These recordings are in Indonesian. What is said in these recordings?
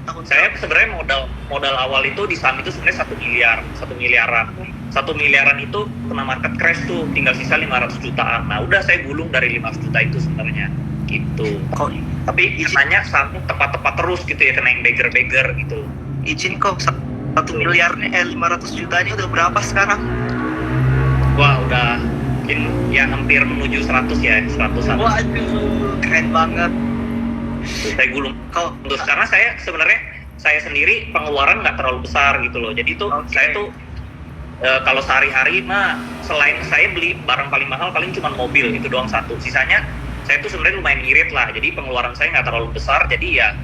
tahun Saya sebenarnya modal awal itu di saham itu sebenarnya 1 miliaran itu kena market crash tuh, tinggal sisa 500 jutaan. Nah udah saya gulung dari 500 juta itu sebenarnya gitu. Tapi katanya sahamnya tepat-tepat terus gitu ya, kena yang beggar gitu. Izin kok 1 miliarnya 500 jutanya udah berapa sekarang? Wah udah mungkin ya hampir menuju 100 ya, 100-an. Waduh, keren banget. Saya gulung untuk karena saya sendiri pengeluaran nggak terlalu besar gitu loh. Jadi tuh saya tuh kalau sehari-hari mah selain saya beli barang paling mahal paling cuma mobil itu doang satu. Sisanya saya tuh sebenarnya lumayan irit lah. Jadi pengeluaran saya nggak terlalu besar. Jadi ya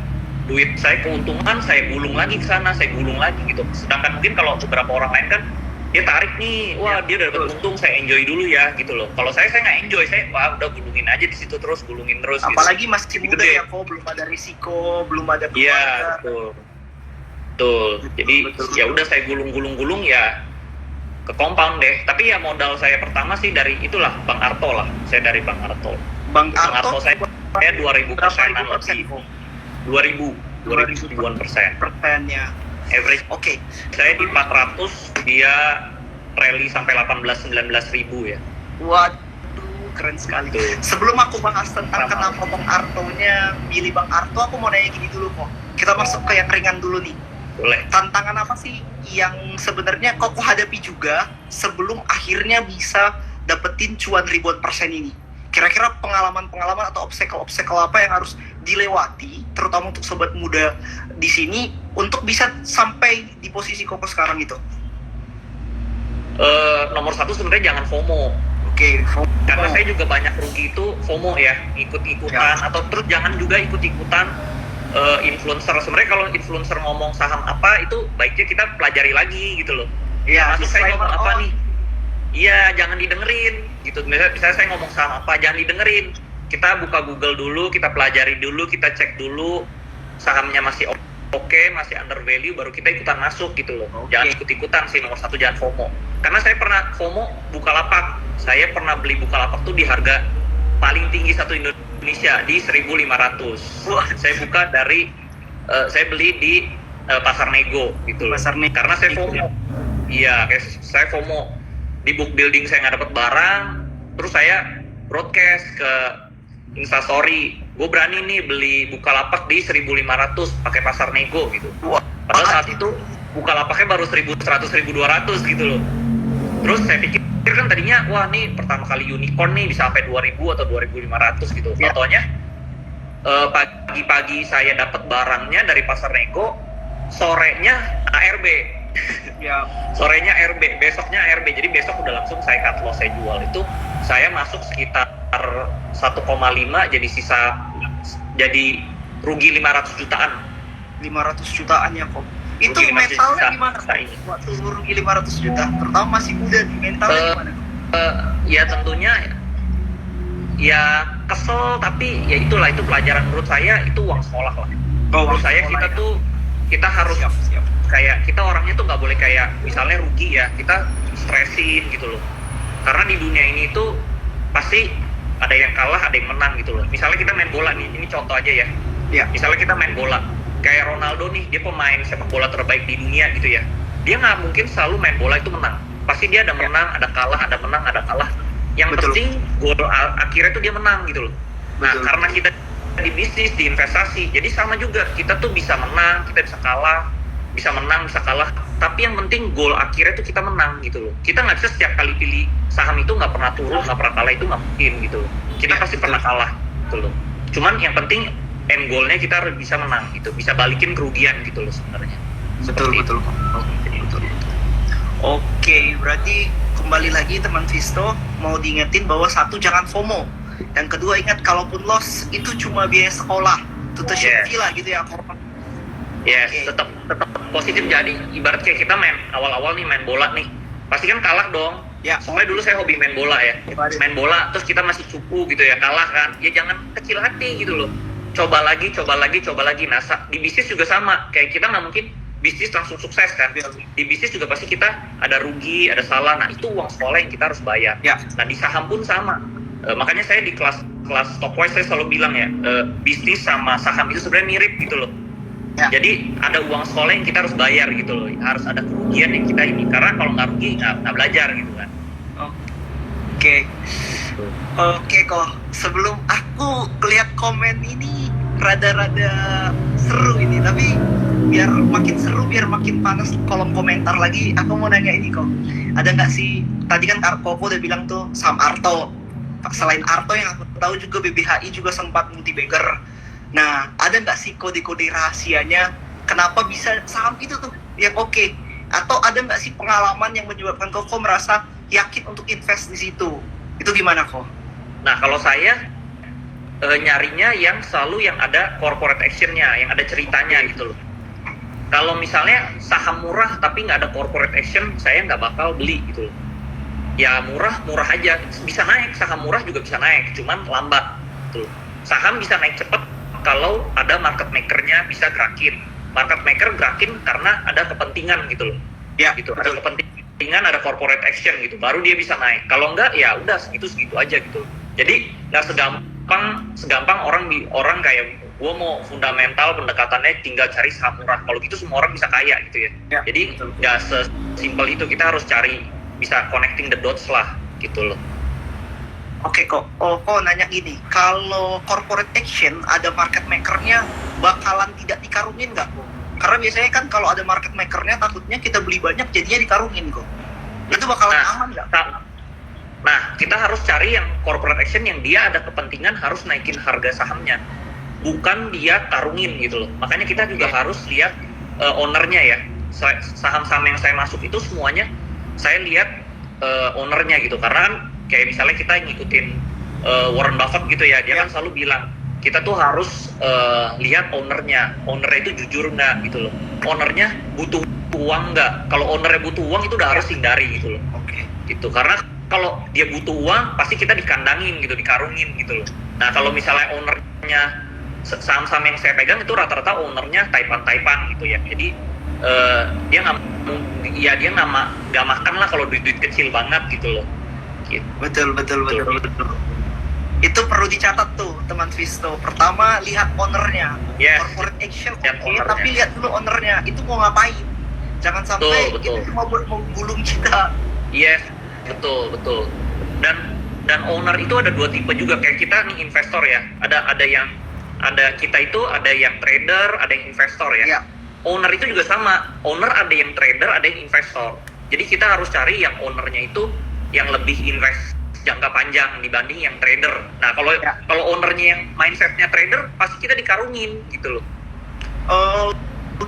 duit saya keuntungan saya gulung lagi ke sana, saya gulung lagi gitu. Sedangkan mungkin kalau beberapa orang lain kan dia tarik nih, wah dia udah dapat untung, saya enjoy dulu ya gitu loh. Kalau saya nggak enjoy, saya wah udah gulungin aja di situ terus, gulungin terus. Apalagi gitu. masih muda ya, kok belum ada risiko, belum ada keluarga. Iya betul. Jadi ya udah saya gulung ya ke compound deh. Tapi ya modal saya pertama sih dari itulah Bang Arto lah. Saya dari Bang Arto. Bang Arto saya 2.000 persenan lebih. 2.000-an persennya. Average. Oke. Saya di 400, dia rally sampai 18-19 ribu ya. Waduh, keren sekali. Tuh. Sebelum aku bahas tentang kenapa Bang Artonya milih Bang Arto, aku mau nanya gini dulu kok. Kita masuk ke yang ringan dulu nih. Boleh. Tantangan apa sih yang sebenarnya kok hadapi juga sebelum akhirnya bisa dapetin cuan ribuan persen ini? Kira-kira pengalaman-pengalaman atau obstacle apa yang harus dilewati, terutama untuk sobat muda di sini, untuk bisa sampai di posisi Koko sekarang itu? Nomor satu sebenarnya jangan FOMO. Oke, FOMO. Karena saya juga banyak rugi itu FOMO ya, ikut-ikutan atau terus jangan juga ikut-ikutan influencer. Sebenarnya kalau influencer ngomong saham apa itu baiknya kita pelajari lagi gitu loh. Iya, maksud saya ngomong apa nih? Iya, jangan didengerin gitu. Misalnya saya ngomong saham apa, jangan didengerin. Kita buka Google dulu, kita pelajari dulu, kita cek dulu sahamnya masih oke, masih under value, baru kita ikutan masuk gitu loh. Jangan ikut-ikutan sih, nomor satu jangan FOMO. Karena saya pernah FOMO Bukalapak. Saya pernah beli Bukalapak tuh di harga paling tinggi satu Indonesia di 1.500. Saya buka dari saya beli di Pasar Nego gitu loh. Karena saya FOMO. Iya, saya FOMO. Di book building saya nggak dapat barang, terus saya broadcast ke Instastory, gue berani nih beli Bukalapak di 1.500 pakai Pasar Nego gitu. Padahal saat itu Bukalapaknya baru 1.100, 1.200 gitu loh. Terus saya pikir kan tadinya, wah nih pertama kali unicorn nih bisa sampai 2.000 atau 2.500 gitu. Fotonya pagi-pagi saya dapat barangnya dari Pasar Nego, sorenya ARB. Ya. Sorenya RB, besoknya RB. Jadi besok udah langsung saya cut loss, saya jual. Itu saya masuk sekitar 1,5 jadi rugi 500 jutaan. 500 jutaan ya kok. Itu mentalnya gimana? Waktu rugi 500 juta, terutama masih muda nih, mentalnya gimana? Ya tentunya ya kesel, tapi ya itulah, itu pelajaran menurut saya, itu uang sekolah lah. Menurut saya kita harus siap. Kayak kita orangnya tuh nggak boleh kayak misalnya rugi ya kita stresin gitu loh, karena di dunia ini tuh pasti ada yang kalah ada yang menang gitu loh. Misalnya kita main bola nih, ini contoh aja ya. Misalnya kita main bola kayak Ronaldo nih, dia pemain sepak bola terbaik di dunia gitu ya, dia nggak mungkin selalu main bola itu menang, pasti dia ada menang ada kalah, ada menang ada kalah, yang penting gol akhirnya tuh dia menang gitu loh. Nah karena kita di bisnis, di investasi, jadi sama juga, kita tuh bisa menang, kita bisa kalah, bisa menang, bisa kalah, tapi yang penting goal akhirnya tuh kita menang gitu loh. Kita nggak bisa setiap kali pilih saham itu nggak pernah turun, nggak pernah kalah, itu nggak mungkin gitu loh. Kita pasti pernah kalah gitu loh. Cuman yang penting end goalnya kita harus bisa menang gitu, bisa balikin kerugian gitu loh sebenarnya. Betul. Oke, berarti kembali lagi teman Visto mau diingetin bahwa satu, jangan FOMO, dan kedua ingat kalaupun loss itu cuma biaya sekolah, tuition fee lah gitu ya. Tetap positif. Jadi ibarat kayak kita awal-awal nih main bola nih, pasti kan kalah dong. Soalnya dulu saya hobi main bola ya. Main bola terus kita masih cupu gitu ya, kalah kan. Ya jangan kecil hati gitu loh. Coba lagi. Nah, di bisnis juga sama. Kayak kita nggak mungkin bisnis langsung sukses kan. Di bisnis juga pasti kita ada rugi, ada salah. Nah, itu uang sekolah yang kita harus bayar. Nah, di saham pun sama. Makanya saya di kelas Stockwise saya selalu bilang ya, bisnis sama saham itu sebenarnya mirip gitu loh. Ya. Jadi ada uang sekolah yang kita harus bayar gitu loh, harus ada kerugian yang kita ini, karena kalau nggak rugi nggak belajar gitu kan. Oke. Oke kok, sebelum aku lihat komen ini rada-rada seru ini, tapi biar makin seru, biar makin panas kolom komentar lagi, aku mau nanya ini kok. Ada nggak sih, tadi kan Koko udah bilang tuh Sam Arto. Selain Arto yang aku tahu juga BBHI juga sempat multi-bagger. Nah, ada nggak sih kode-kode rahasianya kenapa bisa saham itu tuh yang oke? Atau ada nggak sih pengalaman yang menyebabkan Koko merasa yakin untuk invest di situ? Itu gimana kok? Nah, kalau saya nyarinya yang selalu yang ada corporate action-nya, yang ada ceritanya gitu loh. Kalau misalnya saham murah tapi nggak ada corporate action, saya nggak bakal beli gitu loh. Ya murah aja, bisa naik, saham murah juga bisa naik, cuman lambat gitu loh. Saham bisa naik cepat kalau ada market maker-nya bisa gerakin. Market maker gerakin karena ada kepentingan gitu loh. Ya, gitu. betul. Ada kepentingan, ada corporate action gitu, baru dia bisa naik. Kalau enggak ya udah segitu aja gitu. Jadi nggak segampang orang kayak gue mau fundamental pendekatannya tinggal cari saham murah. Kalau gitu semua orang bisa kaya gitu ya. Ya, jadi betul. nggak sesimpel itu, kita harus cari bisa connecting the dots lah gitu loh. Oke kok, kok nanya gini, kalau corporate action ada market maker-nya bakalan tidak dikarungin nggak kok? Karena biasanya kan kalau ada market maker-nya takutnya kita beli banyak jadinya dikarungin kok. Itu bakalan aman nggak? Nah, kita harus cari yang corporate action yang dia ada kepentingan harus naikin harga sahamnya, bukan dia karungin gitu loh. Makanya kita juga harus lihat ownernya ya. Saham-saham yang saya masuk itu semuanya saya lihat ownernya gitu, karena kan kayak misalnya kita ngikutin Warren Buffett gitu ya, dia kan selalu bilang kita tuh harus lihat ownernya itu jujur nggak gitu loh, ownernya butuh uang nggak. Kalau ownernya butuh uang itu udah harus hindari gitu loh. Oke. Gitu, karena kalau dia butuh uang pasti kita dikandangin gitu, dikarungin gitu loh. Nah kalau misalnya ownernya saham-saham yang saya pegang itu rata-rata ownernya taipan gitu ya, jadi dia nggak makan lah kalau duit kecil banget gitu loh. Gitu. Betul. Itu perlu dicatat tuh teman Visto. Pertama lihat ownernya. Yes. Corporate action Lihat oke, ownernya. tapi lihat dulu ownernya itu mau ngapain. Jangan sampai Betul. itu cuma buat menggulung kita. Yes, betul. Dan owner itu ada dua tipe juga, kayak kita nih investor ya. Ada kita itu ada yang trader, ada yang investor ya. Ya. Owner itu juga sama. Owner ada yang trader, ada yang investor. Jadi kita harus cari yang ownernya itu yang lebih invest jangka panjang dibanding yang trader. Nah, kalau ownernya yang mindsetnya trader, pasti kita dikarungin gitu loh.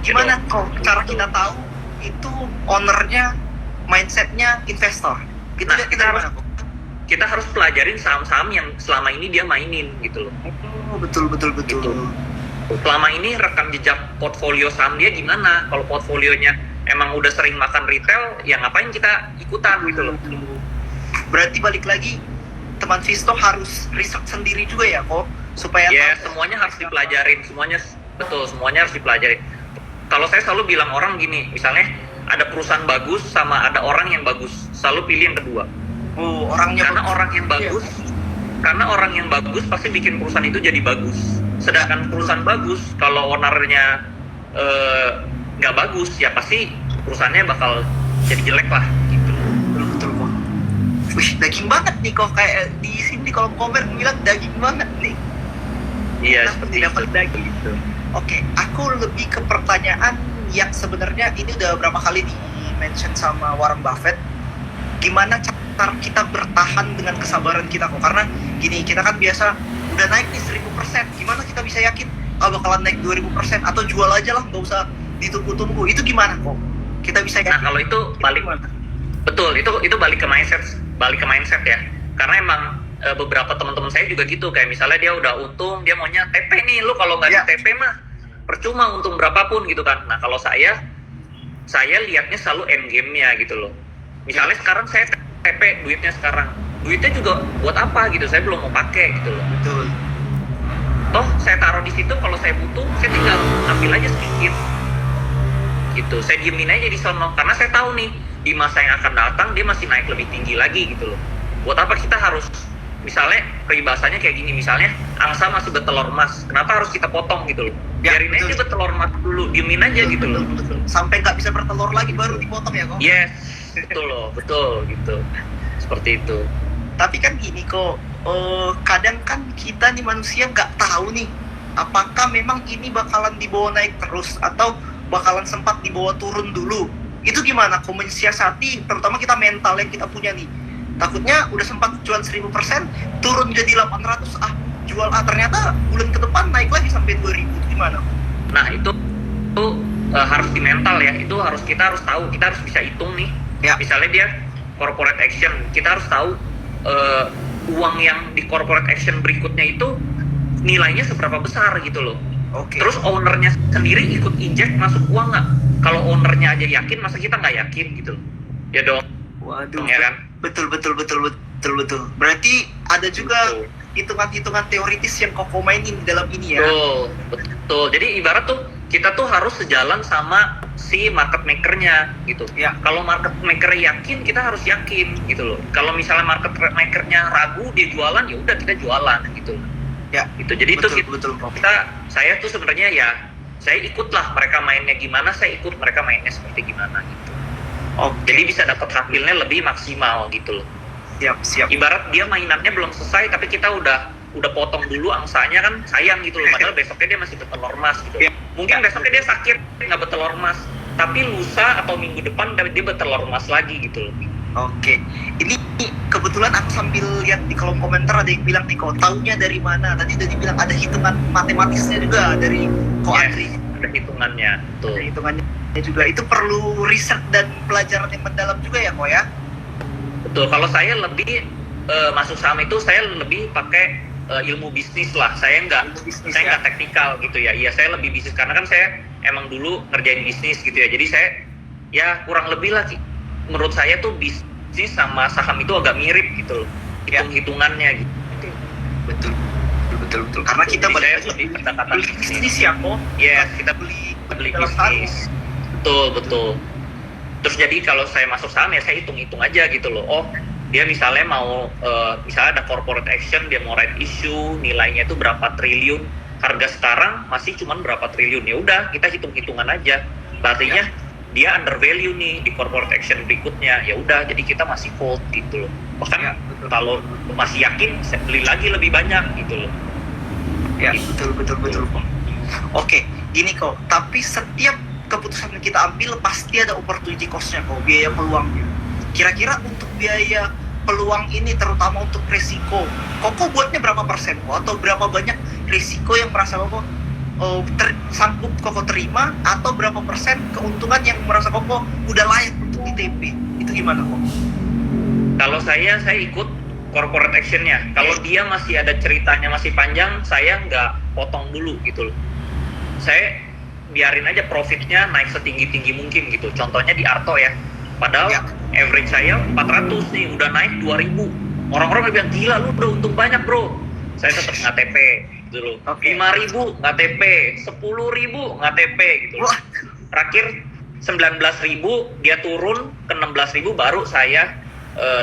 Gimana kok cara kita tahu itu ownernya mindsetnya investor? Nah, kita harus pelajarin saham-saham yang selama ini dia mainin gitu loh. Betul. Gitu. Selama ini rekam jejak portfolio saham dia gimana? Kalau portfolionya emang udah sering makan retail, ya ngapain kita ikutan gitu loh. Berarti balik lagi teman Visto harus research sendiri juga ya kok, supaya semuanya harus dipelajarin, semuanya harus dipelajarin. Kalau saya selalu bilang orang gini, misalnya ada perusahaan bagus sama ada orang yang bagus, selalu pilih yang kedua. Karena orang yang bagus pasti bikin perusahaan itu jadi bagus. Sedangkan perusahaan bagus, kalau ownernya nggak bagus, ya pasti perusahaannya bakal jadi jelek lah gitu. Betul kok. Wih, daging banget nih kok, kayak di sini kolom komen bilang daging banget nih. Iya, seperti dapat daging gitu. Oke, aku lebih ke pertanyaan yang sebenarnya ini udah berapa kali di-mention sama Warren Buffett. Gimana cara kita bertahan dengan kesabaran kita kok? Karena gini, kita kan biasa udah naik nih 1000%. Gimana kita bisa yakin bakalan naik 2000% atau jual aja lah, nggak usah ditunggu-tunggu. Itu gimana kok? Kita bisa yakin. Nah, kalau itu balik betul, itu balik ke mindset ya. Karena emang beberapa teman-teman saya juga gitu, kayak misalnya dia udah untung, dia maunya TP nih, lu kalau nggak di TP mah percuma untung berapapun gitu kan. Nah, kalau saya lihatnya selalu end game-nya gitu loh. Misalnya sekarang saya TP duitnya juga buat apa gitu, saya belum mau pakai gitu loh. Betul. Toh saya taruh di situ, kalau saya butuh saya tinggal ambil aja sedikit gitu, saya diemin aja di sono, karena saya tahu nih di masa yang akan datang dia masih naik lebih tinggi lagi gitu loh. Buat apa kita harus, misalnya peribahasanya kayak gini, misalnya angsa masih bertelur emas, kenapa harus kita potong gitu loh? Ya, biarin aja bertelur emas dulu, diemin aja gitu loh. Betul. Sampai nggak bisa bertelur lagi baru dipotong ya kok. Yes, betul loh, betul gitu. Seperti itu. Tapi kan gini kok, kadang kan kita nih manusia nggak tahu nih, apakah memang ini bakalan dibawa naik terus atau bakalan sempat dibawa turun dulu. Itu gimana kok mensiasati, terutama kita mental yang kita punya nih. Takutnya udah sempat jual 1000%, turun jadi 800, jual ternyata bulan ke depan naik lagi sampai 2000, itu gimana? Nah itu harus di mental ya, itu kita harus tahu, kita harus bisa hitung nih. Ya. Misalnya dia corporate action, kita harus tahu uang yang di corporate action berikutnya itu nilainya seberapa besar gitu loh. Oke. Terus ownernya sendiri ikut inject masuk uang nggak? Kalau ownernya aja yakin, masa kita nggak yakin gitu loh? Ya dong. Waduh. Ya kan? Betul. Berarti ada juga hitungan-hitungan teoritis yang Koko mainin di dalam ini ya. Betul. Jadi ibarat tuh kita tuh harus sejalan sama si market makernya gitu. Ya. Kalau market maker yakin, kita harus yakin gitu loh. Kalau misalnya market makernya ragu dia jualan, ya udah kita jualan gitu. Ya. Itu jadi betul. Saya tuh sebenarnya ya saya ikutlah mereka mainnya gimana, saya ikut mereka mainnya seperti gimana gitu. Jadi bisa dapat hasilnya lebih maksimal gitu loh. Siap. Ibarat dia mainannya belum selesai tapi kita udah potong dulu angsanya kan sayang gitu loh, padahal besoknya dia masih bertelur emas gitu. Mungkin besoknya dia sakit nggak bertelur emas, tapi lusa atau minggu depan dia bertelur emas lagi gitu loh. Oke. Ini kebetulan aku sambil lihat di kolom komentar ada yang bilang nih kok taunya dari mana? Tadi bilang ada hitungan matematisnya juga dari Ko Andri. Ada hitungannya tuh. Ada hitungannya juga. Itu perlu riset dan pelajaran yang mendalam juga ya kok ya? Betul. Kalau saya lebih masuk saham itu saya lebih pakai ilmu bisnis lah. Saya nggak teknikal gitu ya. Iya, saya lebih bisnis karena kan saya emang dulu ngerjain bisnis gitu ya. Jadi saya ya kurang lebih lah menurut saya tuh bisnis sama saham itu agak mirip gitu loh. Hitung-hitungannya gitu. Betul. Karena kita beli bisnis ya kok. Yes, kita beli bisnis. Betul. Terus jadi kalau saya masuk saham ya saya hitung-hitung aja gitu loh. Oh, dia misalnya mau misalnya ada corporate action, dia mau right issue, nilainya itu berapa triliun, harga sekarang masih cuman berapa triliun, ya udah kita hitung-hitungan aja. Artinya dia under value nih di corporate action berikutnya, ya udah jadi kita masih hold gitu loh. Bahkan kalau masih yakin saya beli lagi lebih banyak gitu loh. Ya, betul. Oke, gini kok, tapi setiap keputusan yang kita ambil pasti ada opportunity cost-nya kok, biaya peluangnya. Kira-kira untuk biaya peluang ini terutama untuk risiko, Koko buatnya berapa persen kok? Atau berapa banyak risiko yang merasa Koko sanggup Koko terima, atau berapa persen keuntungan yang merasa Koko udah layak untuk di TP? Itu gimana kok? Kalau saya ikut corporate action-nya. Kalau dia masih ada ceritanya masih panjang, saya nggak potong dulu gitu loh. Saya biarin aja profitnya naik setinggi-tinggi mungkin gitu. Contohnya di Arto ya. Padahal average saya 400 nih, udah naik 2000. Orang-orang bilang, gila lu bro, untung banyak bro. Saya tetap nggak TP gitu loh. 5.000 nggak TP, 10.000 nggak TP gitu loh. Terakhir 19.000 dia turun ke 16.000 baru saya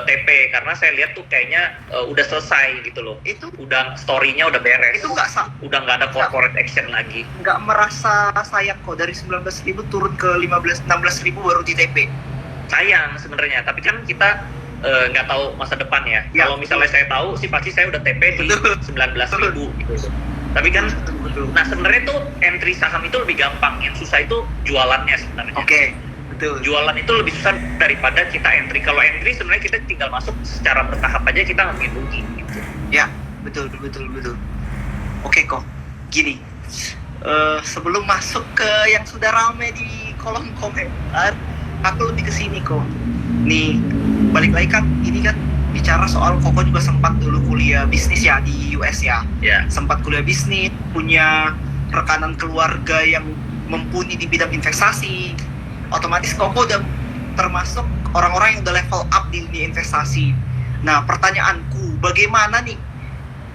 TP, karena saya lihat tuh kayaknya udah selesai gitu loh. Itu udah story-nya udah beres. Itu udah nggak ada corporate action lagi. Nggak merasa sayang kok dari 19.000 turun ke 16.000 baru di TP. Sayang sebenarnya, tapi kan kita nggak tahu masa depan ya. Kalau misalnya saya tahu sih pasti saya udah TP di 19.000 gitu. Tapi kan, nah sebenarnya tuh entry saham itu lebih gampang. Yang susah itu jualannya sebenarnya. Oke. Jualan itu lebih susah daripada kita entry. Kalau entry sebenarnya kita tinggal masuk secara bertahap aja, kita ngambil rugi gitu. Ya, betul. Oke kok, gini. Sebelum masuk ke yang sudah ramai di kolom komentar, aku lebih ke sini kok. Nih, balik lagi kan, ini kan bicara soal Koko juga sempat dulu kuliah bisnis ya di US ya. Sempat kuliah bisnis, punya rekanan keluarga yang mumpuni di bidang investasi. Otomatis Koko udah termasuk orang-orang yang udah level up di dunia investasi. Nah, pertanyaanku, bagaimana nih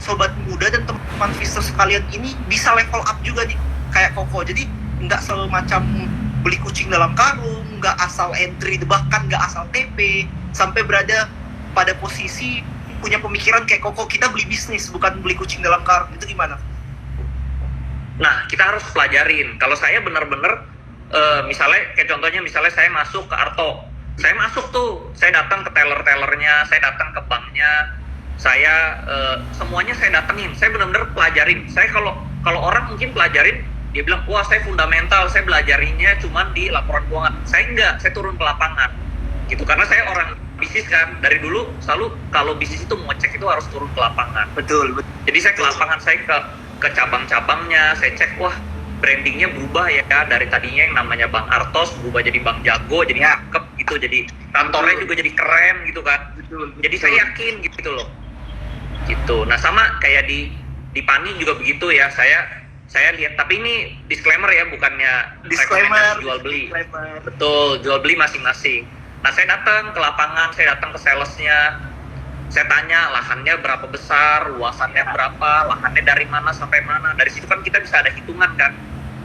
sobat muda dan teman investor sekalian ini bisa level up juga nih kayak Koko? Jadi nggak semacam beli kucing dalam karung, nggak asal entry, bahkan nggak asal TP, sampai berada pada posisi punya pemikiran kayak Koko, kita beli bisnis bukan beli kucing dalam karung. Itu gimana? Nah, kita harus pelajarin. Kalau saya benar-benar misalnya kayak contohnya misalnya saya masuk ke Arto, saya masuk tuh, saya datang ke teller-tellernya, saya datang ke banknya, saya semuanya saya datengin, saya benar-benar pelajarin. Saya kalau orang mungkin pelajarin, dia bilang wah saya fundamental, saya belajarinnya cuman di laporan keuangan. Saya enggak, saya turun ke lapangan gitu, karena saya orang bisnis kan, dari dulu selalu kalau bisnis itu mau cek itu harus turun ke lapangan. Betul. Jadi saya ke lapangan, saya ke cabang-cabangnya, saya cek wah brandingnya berubah ya, dari tadinya yang namanya Bang Artos berubah jadi Bang Jago, jadi cakep gitu, jadi kantornya juga jadi keren gitu kan. Jadi saya yakin gitu loh. Gitu. Nah sama kayak di Pani juga begitu ya, saya lihat, tapi ini disclaimer ya, bukannya rekomendasi jual beli. Betul, jual beli masing-masing. Nah saya datang ke lapangan, saya datang ke salesnya, saya tanya lahannya berapa besar, luasannya berapa, lahannya dari mana sampai mana. Dari situ kan kita bisa ada hitungan kan,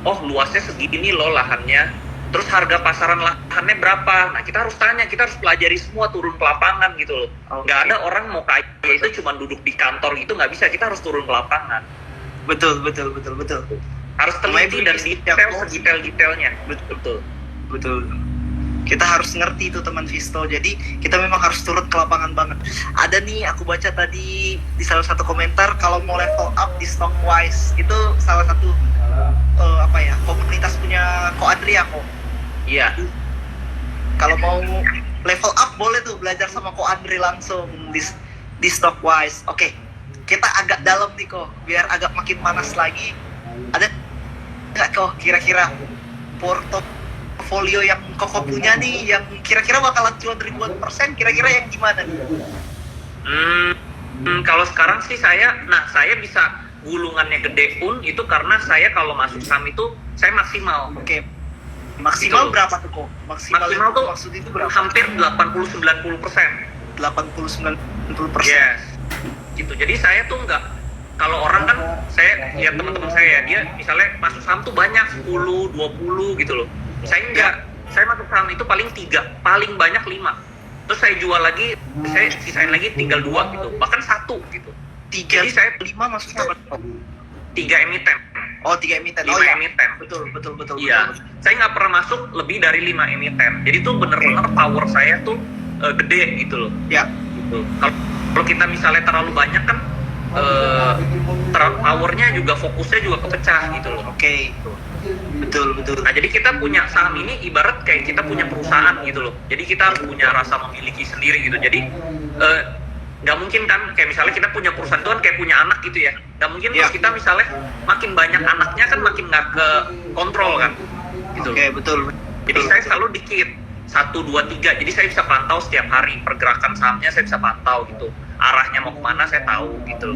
oh luasnya segini loh lahannya, terus harga pasaran lahannya berapa. Nah kita harus tanya, kita harus pelajari semua, turun ke lapangan gitu loh. Nggak ada orang mau kaya itu cuma duduk di kantor gitu, nggak bisa, kita harus turun ke lapangan. Betul. Harus teliti dan detail sedetail-detailnya. Betul. Kita harus ngerti itu teman Visto, jadi kita memang harus turun ke lapangan banget. Ada nih, aku baca tadi di salah satu komentar, kalau mau level up di Stockwise, itu salah satu komunitas punya Ko Adria kok. Iya. Kalau mau level up boleh tuh belajar sama Ko Adri langsung di Stockwise. Oke, kita agak dalam nih kok, biar agak makin panas lagi. Ada nggak kok kira-kira portofolio yang Koko punya nih, yang kira-kira bakalan cuan ribuan %, kira-kira yang gimana nih? Kalau sekarang sih saya bisa gulungannya gede pun itu karena saya kalau masuk saham itu saya maksimal. Oke. Maksimal gitu. Berapa tuh kok? Maksimal tuh maksud itu berapa? Hampir 80-90%. 80-90%. Yes. Gitu. Jadi saya tuh nggak, kalau orang kan saya lihat teman-teman saya, dia misalnya masuk saham tuh banyak 10, 20 gitu loh. Saya enggak. Saya masuk saham itu paling 3, paling banyak 5. Terus saya jual lagi, saya sisain lagi tinggal 2 gitu, bahkan 1 gitu. 3, jadi saya 5 maksudnya apa? 3 emiten. Oh, 3 emiten. 5 emiten. Betul. Iya. Saya nggak pernah masuk lebih dari 5 emiten. Jadi tuh bener-bener power saya tuh gede gitu loh. Ya. Gitu. Kalau kita misalnya terlalu banyak kan, powernya juga, fokusnya juga kepecah gitu loh. Oke. Betul. Nah jadi kita punya saham ini ibarat kayak kita punya perusahaan gitu loh. Jadi kita harus punya rasa memiliki sendiri gitu. Jadi nggak mungkin kan kayak misalnya kita punya perusahaan itu kan kayak punya anak gitu ya. Nggak mungkin kalau kita misalnya makin banyak anaknya kan makin nggak ke kontrol kan. Gitu. Oke, betul. Jadi saya selalu dikit 1, 2, 3. Jadi saya bisa pantau setiap hari pergerakan sahamnya, saya bisa pantau gitu. Arahnya mau kemana saya tahu gitu.